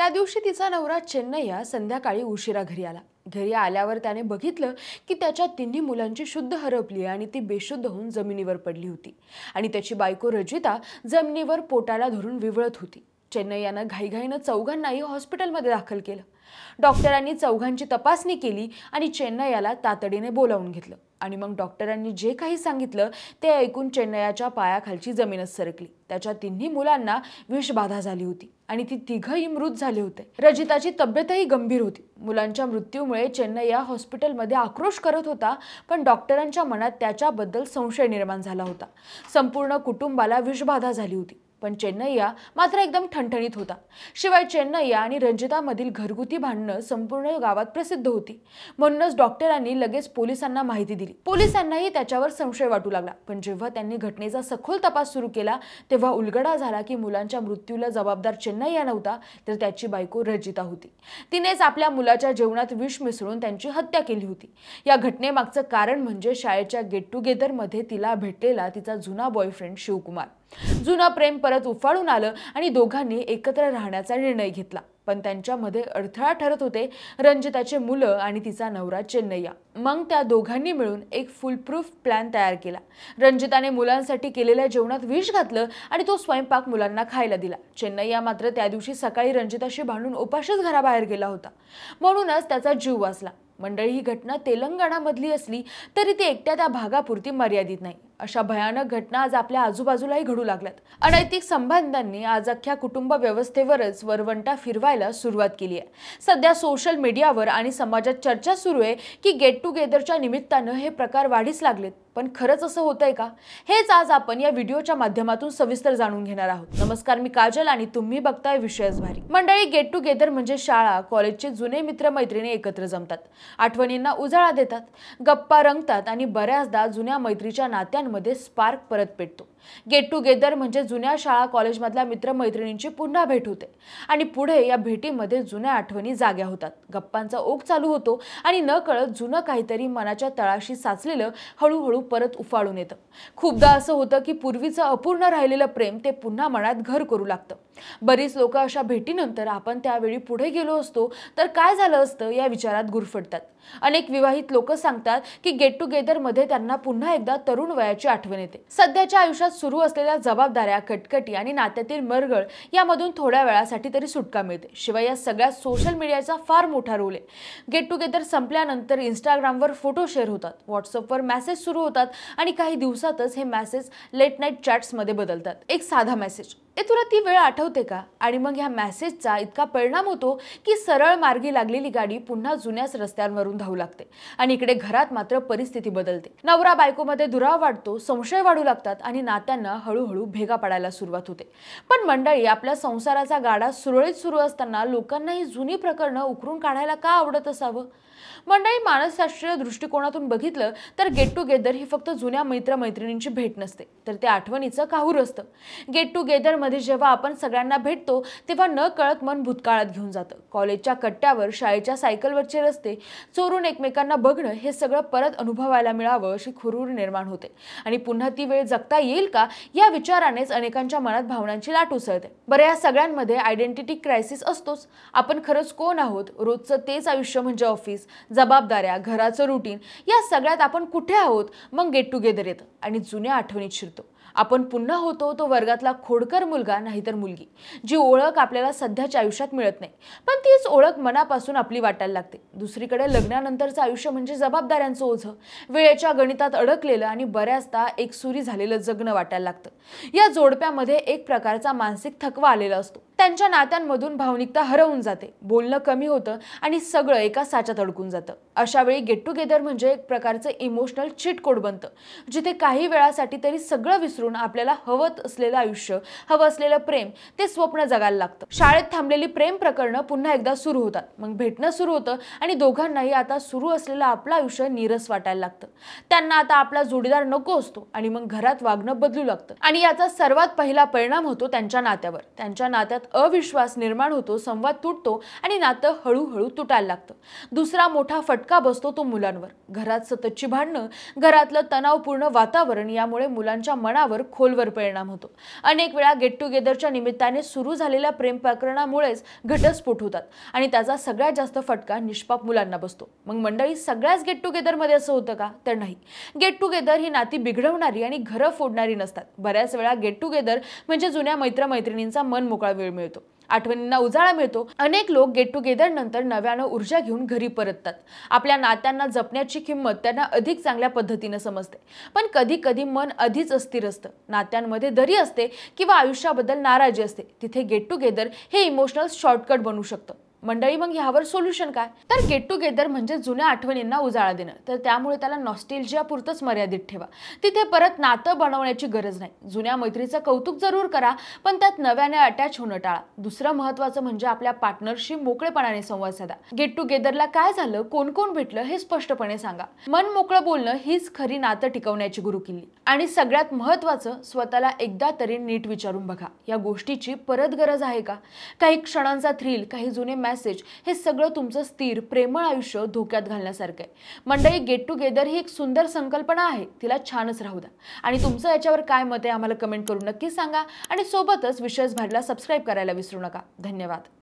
त्या दिवशी तिचा नवरा चेन्नैया संध्याकाळी उशिरा घरी आला। घरी आल्यावर त्याने बघितलं की त्याच्या तिन्ही मुलांची शुद्ध हरपली आणि ती बेशुद्ध होऊन जमिनीवर पडली होती आणि त्याची बायको रजिता जमिनीवर पोटाला धरून विवळत होती। चेन्नैयानं घाईघाईनं चौघांनाही हॉस्पिटलमध्ये दाखल केलं। डॉक्टरांनी चौघांची तपासणी केली आणि चेन्नैयाला तातडीने बोलावून घेतलं आणि मग डॉक्टरांनी जे काही सांगितलं ते ऐकून चेन्नैयाच्या पायाखालची जमीनच सरकली। त्याच्या तिन्ही मुलांना विषबाधा झाली होती आणि ती तिघही मृत झाले होते। रजिताची तब्येतही गंभीर होती। मुलांच्या मृत्यूमुळे चेन्नैया हॉस्पिटलमध्ये आक्रोश करत होता, पण डॉक्टरांच्या मनात त्याच्याबद्दल संशय निर्माण झाला होता। संपूर्ण कुटुंबाला विषबाधा झाली होती, पण चेन्नैया मात्र एकदम ठणठणीत होता। शिवाय चेन्नैया आणि रंजितामधील घरगुती भांडणं संपूर्ण गावात प्रसिद्ध होती, म्हणूनच डॉक्टरांनी लगेच पोलिसांना माहिती दिली। पोलिसांनाही त्याच्यावर संशय वाटू लागला, पण जेव्हा त्यांनी घटनेचा सखोल तपास सुरू केला तेव्हा उलगडा झाला की मुलांच्या मृत्यूला जबाबदार चेन्नैया नव्हता, तर त्याची बायको रजिता होती। तिनेच आपल्या मुलाच्या जेवणात विष मिसळून त्यांची हत्या केली होती। या घटनेमागचं कारण म्हणजे शाळेच्या गेट टुगेदरमध्ये तिला भेटलेला तिचा जुना बॉयफ्रेंड शिवकुमार। जुना प्रेम परत उफाळून आलं आणि दोघांनी एकत्र राहण्याचा निर्णय घेतला, पण त्यांच्यामध्ये अडथळा ठरत होते रंजिताचे मुलं आणि तिचा नवरा चेन्नैया। मग त्या दोघांनी मिळून एक फुल प्रूफ प्लॅन तयार केला। रंजिताने मुलांसाठी केलेल्या जेवणात विष घातलं आणि तो स्वयंपाक मुलांना खायला दिला। चेन्नैया मात्र त्या दिवशी सकाळी रंजिताशी भांडून उपाशीच घराबाहेर गेला होता, म्हणूनच त्याचा जीव वाचला। मंडळी, ही घटना तेलंगणामधली असली तरी ती एकट्या त्या भागापुरती मर्यादित नाही। अशा भयानक घटना आज आपल्या आजूबाजूलाही घडू लागल्यात। अनैतिक संबंधांनी आज अख्ख्या कुटुंब व्यवस्थेवरच वरवंटा फिरवायला सुरुवात केली आहे। सध्या सोशल मीडियावर आणि समाजात चर्चा सुरू आहे की गेट टुगेदरच्या निमित्तानं हे प्रकार वाढीस लागलेत, पण खरंच असं होतंय का? हेच आज आपण या व्हिडिओच्या माध्यमातून सविस्तर जाणून घेणार आहोत। नमस्कार, मी काजल आणि तुम्ही बघताय विषयच भारी। मंडळी, गेट टुगेदर म्हणजे शाळा कॉलेजचे जुने मित्र-मैत्रिणी एकत्र जमतात, आठवणींना उजाळा देतात, गप्पा रंगतात आणि बऱ्याचदा जुन्या मैत्रीच्या नात्यांमध्ये स्पार्क परत पेटतो। गेट टुगेदर म्हणजे जुन्या शाळा कॉलेजमधल्या मित्र-मैत्रिणींची पुन्हा भेट होते आणि पुढे या भेटीमध्ये जुन्या आठवणी जाग्या होतात, गप्पांचा ओघ चालू होतो आणि नकळत जुनं काहीतरी मनाच्या तळाशी साचलेलं हळूहळू परत उफाळून येतं। खूपदा असं होतं की पूर्वीचं अपूर्ण राहिलेलं प्रेम ते पुन्हा मनात घर करू लागतं। बरीच लोक अशा भेटीनंतर आपण त्यावेळी पुढे गेलो असतो तर काय झालं असतं या विचारात गुरफटतात। अनेक विवाहित लोक सांगतात की गेट टुगेदर मध्ये त्यांना पुन्हा एकदा तरुण वयाची आठवण येते। सध्याच्या आयुष्यात सुरू असलेल्या जबाबदाऱ्या, कटकटी आणि नात्यातील मरगळ यामधून थोड्या वेळासाठी तरी सुटका मिळते। शिवाय या सगळ्यात सोशल मीडियाचा फार मोठा रोल आहे। गेट टुगेदर संपल्यानंतर इंस्टाग्रामवर फोटो शेअर होतात, व्हॉट्सअपवर मेसेज सुरू होतात आणि काही दिवसातच हे मेसेज लेट नाईट चॅट्स मध्ये बदलतात। एक साधा मेसेज, ए तुला ती वेळ आठवते का? आणि मग ह्या मेसेजचा इतका परिणाम होतो की सरळ मार्गी लागलेली गाडी पुन्हा जुन्याच रस्त्यांवरून धावू लागते आणि इकडे घरात मात्र परिस्थिती बदलते। नवरा बायकोमध्ये दुरावा वाढतो, संशय वाढू लागतात आणि नात्यांना हळूहळू भेगा पडायला सुरुवात होते। पण मंडळी, आपल्या संसाराचा गाडा सुरळीत सुरू असताना लोकांना ही जुनी प्रकरणं उकरून काढायला का आवडत असावं? मंडळी, मानसशास्त्रीय दृष्टिकोनातून बघितलं तर गेट टुगेदर ही फक्त जुन्या मित्र-मैत्रिणींची भेट नसते, तर ते आठवणीचं काहूर असतं। गेट टुगेदर मध्ये जेव्हा आपण सगळ्यांना भेटतो तेव्हा न कळत मन भूतकाळात घेऊन जातं। कॉलेजच्या कट्ट्यावर, शाळेच्या सायकलवरचे रस्ते चोरून एकमेकांना बघणं, हे सगळं परत अनुभवायला मिळावं अशी खुरूर निर्माण होते आणि पुन्हा ती वेळ जगता येईल का या विचारानेच अनेकांच्या मनात भावनांची लाट उसळते। बरं, या सगळ्यांमध्ये आयडेंटिटी क्रायसिस असतोच। आपण खरंच कोण आहोत? रोजचं तेच आयुष्य म्हणजे ऑफिस, जबाबदाऱ्या, घराचं रुटीन, या सगळ्यात आपण कुठे आहोत? मग गेट टुगेदर येतं आणि जुन्या आठवणीत शिरतो। आपण पुन्हा होतो तो वर्गातला खोडकर मुलगा नाहीतर मुलगी, जी ओळख आपल्याला सध्याच्या आयुष्यात मिळत नाही, पण तीच ओळख मनापासून आपली वाटायला लागते। दुसरीकडे लग्नानंतरचं आयुष्य म्हणजे जबाबदाऱ्यांचं ओझं, वेळेच्या गणितात अडकलेलं आणि बऱ्याचदा एकसुरी झालेलं जगणं वाटायला लागतं। या जोडप्यामध्ये एक प्रकारचा मानसिक थकवा आलेला असतो। त्यांच्या नात्यांमधून भावनिकता हरवून जाते, बोलणं कमी होतं आणि सगळं एका साच्यात अडकून जातं। अशा वेळी गेट टुगेदर म्हणजे एक प्रकारचं इमोशनल चीट कोड बनतं, जिथे काही वेळासाठी तरी सगळं विसरून आपल्याला हवं असलेलं आयुष्य, हवं असलेलं प्रेम, ते स्वप्न जगायला लागतं। शाळेत थांबलेली प्रेम प्रकरणं पुन्हा एकदा सुरू होतात, मग भेटणं सुरू होतं आणि दोघांनाही आता सुरू असलेलं आपलं आयुष्य नीरस वाटायला लागतं। त्यांना आता आपला जोडीदार नको असतो आणि मग घरात वागणं बदलू लागतं आणि याचा सर्वात पहिला परिणाम होतो त्यांच्या नात्यावर। त्यांच्या नात्यात अविश्वास निर्माण होतो, संवाद तुटतो आणि नातं हळूहळू तुटायला लागतं. दुसरा मोठा फटका बसतो तो मुलांवर. घरात सततची भांडणं, घरातलं तणावपूर्ण वातावरण यामुळे मुलांच्या मनावर खोलवर परिणाम होतो. अनेक वेळा गेट टुगेदरच्या निमित्ताने सुरू झालेल्या प्रेम प्रकरणामुळेच घटस्फोट होतात आणि त्याचा सगळ्यात जास्त फटका निष्पाप मुलांना बसतो. मग मंडळी, सगळ्याच गेट टुगेदरमध्ये असं होतं का? तर नाही. गेट टुगेदर ही नाती बिघडवणारी आणि घरं फोडणारी नसतात. बऱ्याच वेळा गेट टुगेदर म्हणजे जुन्या मैत्रिणींचा मन मोकळा वेळ मिळतो, आठवणींना उजाळा मिळतो. अनेक लोक गेट टुगेदर नंतर नव्यानं ऊर्जा घेऊन घरी परततात. आपल्या नात्यांना जपण्याची किंमत त्यांना अधिक चांगल्या पद्धतीने समजते. पण कधी कधी मन आधीच अस्थिर असतं, नात्यांमध्ये दरी असते किंवा आयुष्याबद्दल नाराजी असते. तिथे गेट टुगेदर हे इमोशनल शॉर्टकट बनू शकतं. मंडळी, मग ह्यावर सोल्युशन काय? तर गेट टुगेदर म्हणजे जुन्या आठवणींना उजाळा देणं. तर त्यामुळे त्याला नॉस्टेल्जिया पुरतच मर्यादित ठेवा. तिथे परत नातं बनवण्याची गरज नाही. जुन्या मैत्रीचं कौतुक जरूर करा, पण त्यात नव्याने अटॅच होणं टाळा. दुसरं महत्त्वाचं म्हणजे आपल्या पार्टनरशी मोकळेपणाने संवाद साधा. गेट टुगेदरला काय झालं, कोण कोण भेटलं हे स्पष्टपणे सांगा. मन मोकळं बोलणं हीच खरी नातं टिकवण्याची गुरुकिल्ली. आणि सगळ्यात महत्त्वाचं, स्वतःला एकदा तरी नीट विचारून बघा, या गोष्टीची परत गरज आहे का? काही क्षणांचा थ्रिल, काही जुने मेसेज, हे सगळं तुमचं स्थिर प्रेमळ आयुष्य धोक्यात घालण्यासारखं आहे. मंडळी, गेट टुगेदर ही एक सुंदर संकल्पना आहे, तिला छानच राहू द्या. आणि तुमचं याच्यावर काय मत आहे आम्हाला कमेंट करून नक्की सांगा. आणि सोबतच विशेष भारला सबस्क्राईब करायला विसरू नका. धन्यवाद.